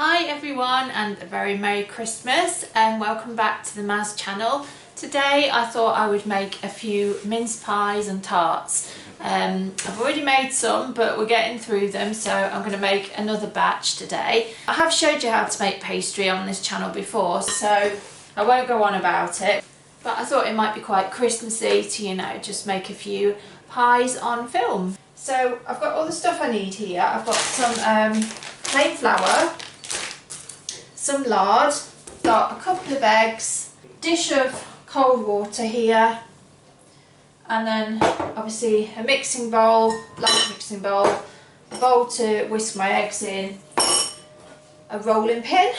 Hi everyone, and a very Merry Christmas, and welcome back to the Maz channel. Today I thought I would make a few mince pies and tarts. I've already made some, but we're getting through them, so I'm going to make another batch today. I have showed you how to make pastry on this channel before, so I won't go on about it, but I thought it might be quite Christmassy to, you know, just make a few pies on film. So I've got all the stuff I need here. I've got some plain flour, some lard, got a couple of eggs, dish of cold water here, and then obviously a mixing bowl, large mixing bowl, a bowl to whisk my eggs in, a rolling pin,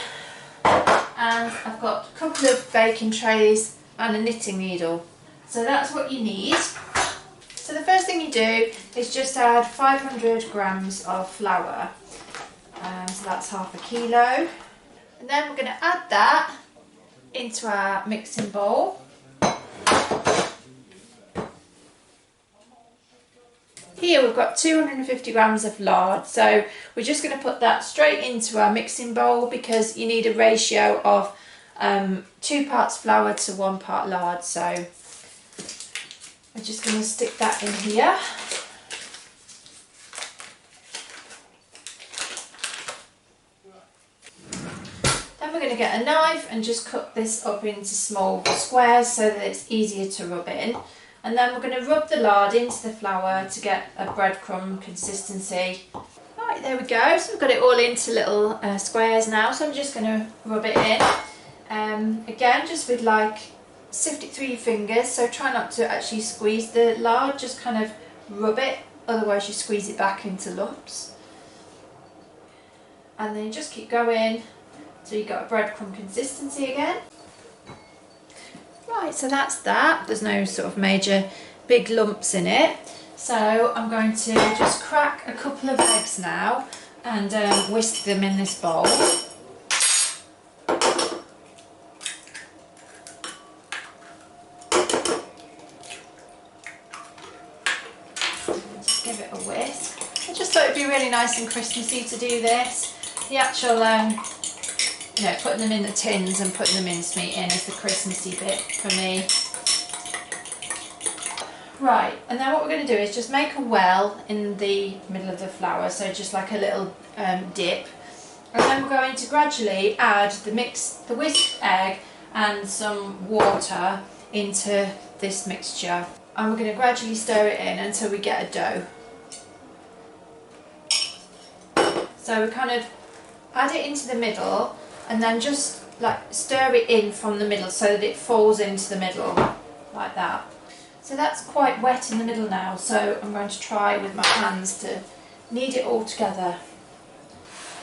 and I've got a couple of baking trays and a knitting needle. So that's what you need. So the first thing you do is just add 500 grams of flour, so that's half a kilo. And then we're going to add that into our mixing bowl. Here we've got 250 grams of lard, so we're just going to put that straight into our mixing bowl because you need a ratio of 2 parts flour to 1 part lard. So we're just going to stick that in here. Then we're going to get a knife and just cut this up into small squares so that it's easier to rub in. And then we're going to rub the lard into the flour to get a breadcrumb consistency. Right, there we go. So we've got it all into little squares now. So I'm just going to rub it in. Again, just with sift it through your fingers. So try not to actually squeeze the lard, just kind of rub it. Otherwise you squeeze it back into lumps. And then you just keep going. So you've got a breadcrumb consistency again. Right, so that's that. There's no sort of major big lumps in it. So I'm going to just crack a couple of eggs now and whisk them in this bowl. Just give it a whisk. I just thought it'd be really nice and Christmassy to do this. The actual you know, putting them in the tins and putting the mincemeat in is the Christmassy bit for me. Right, and then what we're going to do is just make a well in the middle of the flour, so just like a little dip. And then we're going to gradually add the whisked egg and some water into this mixture. And we're going to gradually stir it in until we get a dough. So we kind of add it into the middle and then just stir it in from the middle so that it falls into the middle like that. So that's quite wet in the middle now, so I'm going to try with my hands to knead it all together.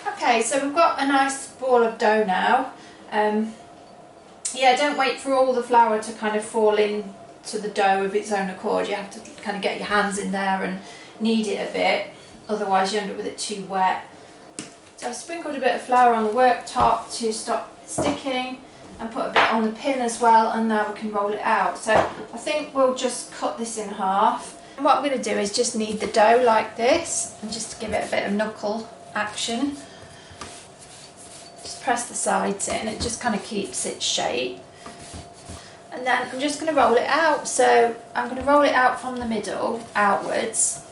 Okay, so we've got a nice ball of dough now. Yeah, don't wait for all the flour to kind of fall into the dough of its own accord. You have to kind of get your hands in there and knead it a bit, otherwise you end up with it too wet. So I've sprinkled a bit of flour on the worktop to stop it sticking and put a bit on the pin as well, and now we can roll it out. So I think we'll just cut this in half. And what I'm going to do is just knead the dough like this and just to give it a bit of knuckle action. Just press the sides in, it just kind of keeps its shape. And then I'm just going to roll it out. So I'm going to roll it out from the middle outwards.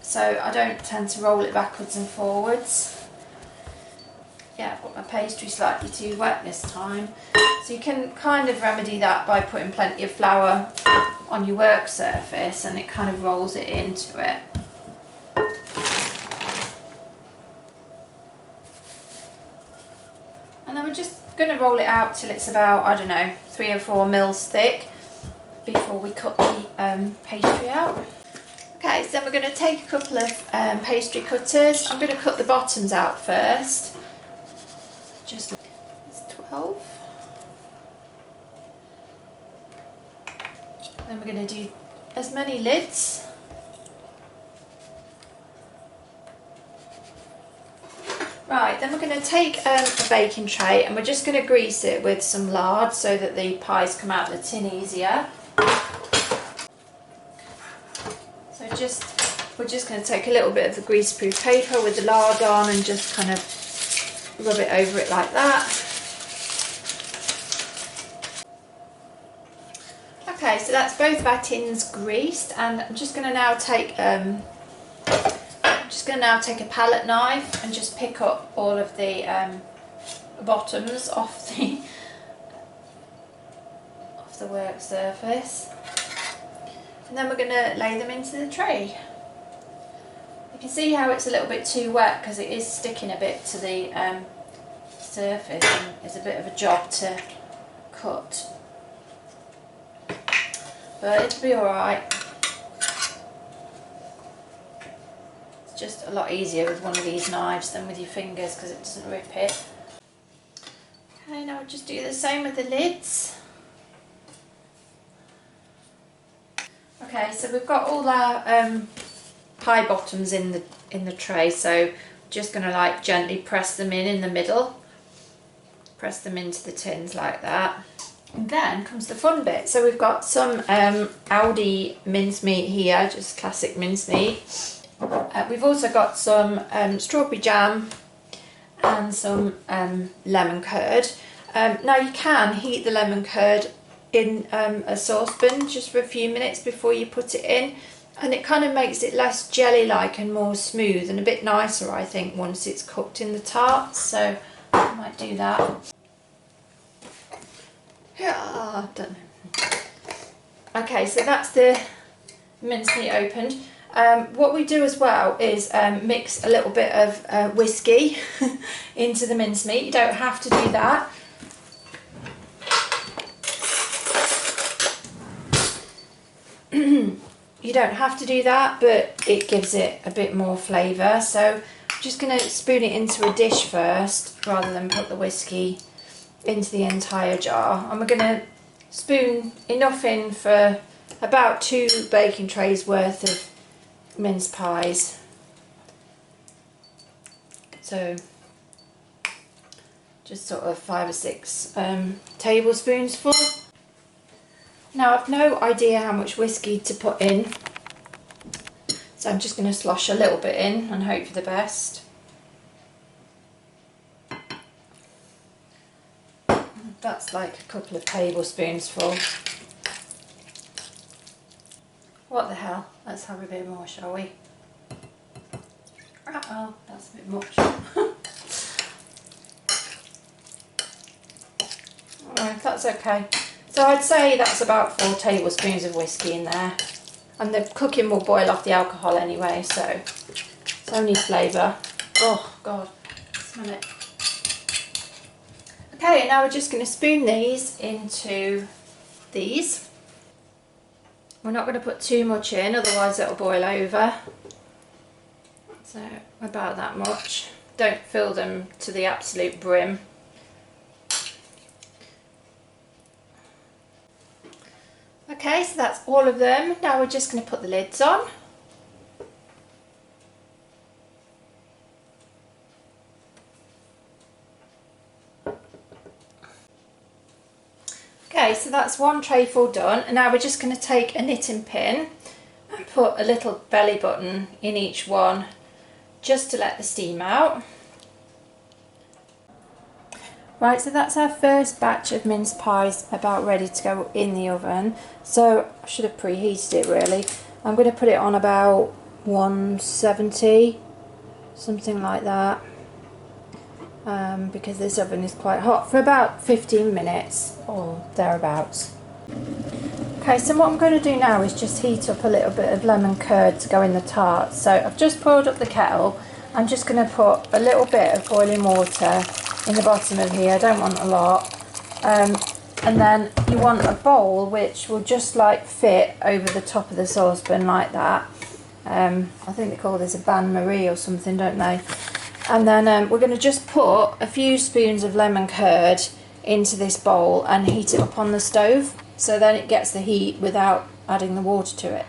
So I don't tend to roll it backwards and forwards. Yeah, I've got my pastry slightly too wet this time. So you can kind of remedy that by putting plenty of flour on your work surface and it kind of rolls it into it. And then we're just going to roll it out till it's about, I don't know, 3 or 4 mils thick before we cut the pastry out. Okay, so then we're going to take a couple of pastry cutters. I'm going to cut the bottoms out first. Just it's 12. Then we're going to do as many lids. Right, then we're going to take a baking tray and we're just going to grease it with some lard so that the pies come out of the tin easier. So we're just going to take a little bit of the greaseproof paper with the lard on and just kind of rub it over it like that. Okay, so that's both of our tins greased, and I'm just going to now take a palette knife and just pick up all of the bottoms off the work surface, and then we're going to lay them into the tray. You can see how it's a little bit too wet because it is sticking a bit to the surface, and it's a bit of a job to cut, but it'll be alright. It's just a lot easier with one of these knives than with your fingers because it doesn't rip it. Okay, now I'll just do the same with the lids. Okay, so we've got all our pie bottoms in the tray, so I'm just going to like gently press them in the middle. Press them into the tins like that. And then comes the fun bit. So we've got some Aldi mincemeat here, just classic mincemeat. We've also got some strawberry jam and some lemon curd. Now you can heat the lemon curd in a saucepan just for a few minutes before you put it in, and it kind of makes it less jelly-like and more smooth and a bit nicer, I think, once it's cooked in the tarts. So I might do that. Yeah, done. Okay, so that's the mincemeat opened. What we do as well is mix a little bit of whiskey into the mincemeat. You don't have to do that. You don't have to do that, but it gives it a bit more flavour. So I'm just going to spoon it into a dish first rather than put the whiskey into the entire jar. And we're going to spoon enough in for about 2 baking trays worth of mince pies. So just sort of 5 or 6 tablespoons full. Now I've no idea how much whiskey to put in, so I'm just going to slosh a little bit in and hope for the best. That's like a couple of tablespoons full. What the hell? Let's have a bit more, shall we? Uh-oh, that's a bit much. Alright, that's okay. So I'd say that's about 4 tablespoons of whiskey in there. And the cooking will boil off the alcohol anyway, so it's only flavour. Oh God, smell it. Okay, and now we're just going to spoon these into these. We're not going to put too much in, otherwise it'll boil over. So about that much. Don't fill them to the absolute brim. Okay, so that's all of them. Now we're just going to put the lids on. Okay, so that's 1 tray full done, and now we're just going to take a knitting pin and put a little belly button in each one just to let the steam out. Right, so that's our first batch of mince pies about ready to go in the oven. So I should have preheated it really. I'm going to put it on about 170, something like that, because this oven is quite hot, for about 15 minutes or thereabouts. Okay, so what I'm going to do now is just heat up a little bit of lemon curd to go in the tarts. So I've just boiled up the kettle. I'm just going to put a little bit of boiling water in the bottom of here. I don't want a lot. And then you want a bowl which will just like fit over the top of the saucepan like that. I think they call this a bain-marie or something, don't they? And then we're going to just put a few spoons of lemon curd into this bowl and heat it up on the stove, so then it gets the heat without adding the water to it.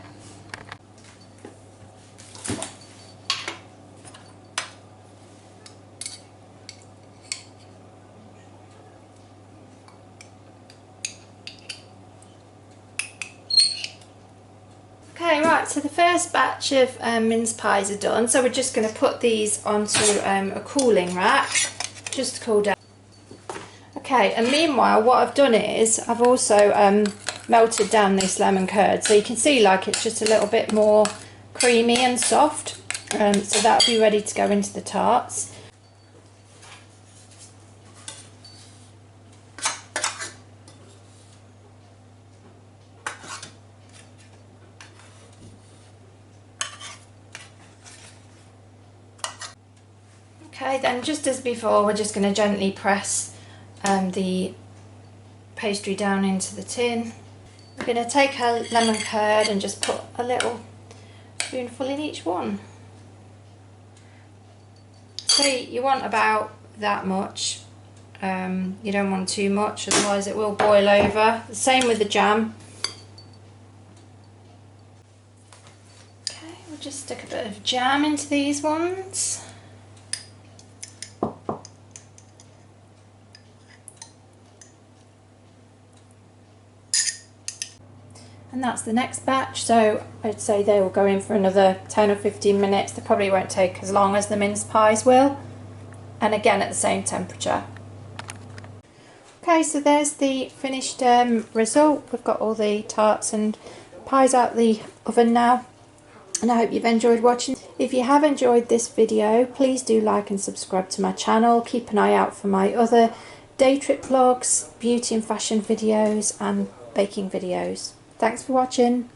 Okay, right, so the first batch of mince pies are done, so we're just going to put these onto a cooling rack. just to cool down. Okay, and meanwhile what I've done is I've also melted down this lemon curd, so you can see like it's just a little bit more creamy and soft, so that'll be ready to go into the tarts. Okay, then just as before, we're just going to gently press the pastry down into the tin. We're going to take our lemon curd and just put a little spoonful in each one. So you want about that much. You don't want too much, otherwise it will boil over. The same with the jam. Okay, we'll just stick a bit of jam into these ones. And that's the next batch, so I'd say they will go in for another 10 or 15 minutes. They probably won't take as long as the mince pies will, and again at the same temperature. Okay, so there's the finished result. We've got all the tarts and pies out the oven now, and I hope you've enjoyed watching. If you have enjoyed this video, please do like and subscribe to my channel. Keep an eye out for my other day trip vlogs, beauty and fashion videos and baking videos. Thanks for watching.